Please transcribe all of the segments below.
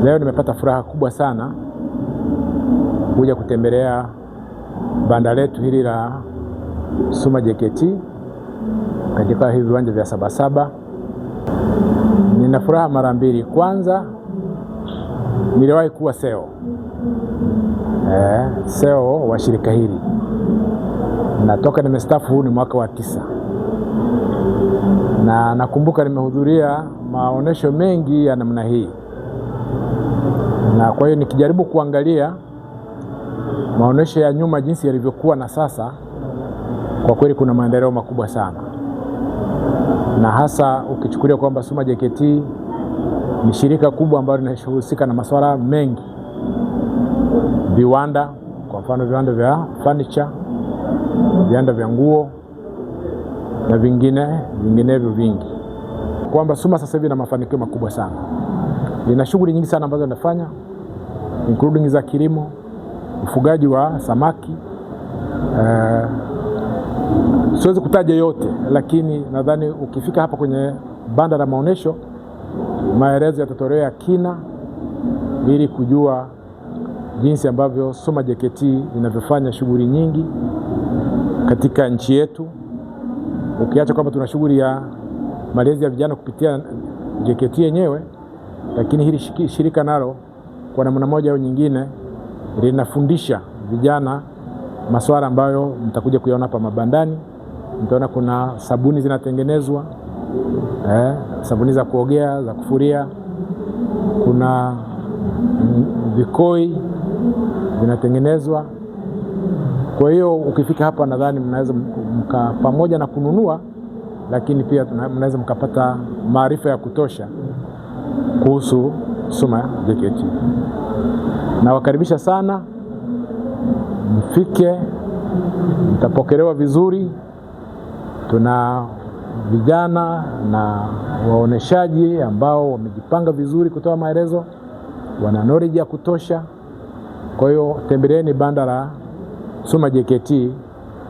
Leo nimepata furaha kubwa sana kuja kutembelea banda letu hili la Suma JKT katika hivi viwanja vya Sabasaba. Nina furaha mara mbili. Kwanza, niliwahi kuwa CEO wa shirika hili. Natoka nimestaafu, huu ni mwaka wa 9. Na nakumbuka nimehudhuria maonesho mengi ya namna hii. Na kwa hiyo nikijaribu kuangalia maonesho ya nyuma jinsi yalivyokuwa na sasa, kwa kweli kuna maendeleo makubwa sana. Na hasa ukichukulia kwamba Suma JKT ni shirika kubwa ambalo linahusika na masuala mengi. Viwanda, kwa mfano viwanda vya furniture, viwanda vya nguo na vinginevyo vingi. Kwamba Suma sasa hivi ina mafanikio makubwa sana. Lina shughuli nyingi sana ambazo linafanya, including za kilimo, ufugaji wa samaki. Siwezi kutaja yote, lakini nadhani ukifika hapa kwenye banda la maonesho, maelezo yatatolewa kina ili kujua jinsi ambavyo Suma JKT inavyofanya shughuli nyingi katika nchi yetu. Ukiacha kwamba tuna shughuli ya malezi ya vijana kupitia JKT yenyewe, lakini hili shirika nalo kwa namna moja au nyingine linafundisha vijana masuala ambayo mtakuja kuyaona hapa mabandani. Mtaona kuna sabuni zinatengenezwa, sabuni za kuogea, za kufuria. Kuna vikoi vinatengenezwa. Kwa hiyo ukifika hapa nadhani mnaweza pamoja na kununua, lakini pia mnaweza mkapata maarifa ya kutosha kuhusu Suma JKT. Nawakaribisha sana, mfike, mtapokelewa vizuri. Tuna vijana na waoneshaji ambao wamejipanga vizuri kutoa maelezo, wana knowledge ya kutosha. Kwa hiyo tembeleeni banda la Suma JKT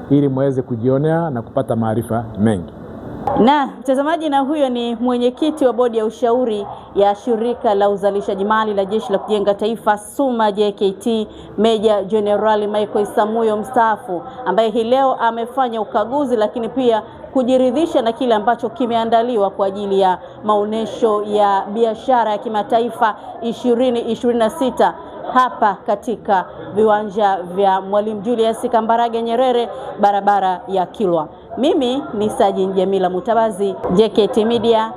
ili muweze kujionea na kupata maarifa mengi. Na mtazamaji, na huyo ni mwenyekiti wa bodi ya ushauri ya shirika la uzalishaji mali la Jeshi la Kujenga Taifa Suma JKT, Meja Jenerali Michael Samuyo mstaafu, ambaye hii leo amefanya ukaguzi lakini pia kujiridhisha na kile ambacho kimeandaliwa kwa ajili ya maonesho ya biashara ya kimataifa 2026 hapa katika viwanja vya Mwalimu Julius Kambarage Nyerere, barabara ya Kilwa. Mimi ni Sajin Jamila Mutabazi, JKT Media.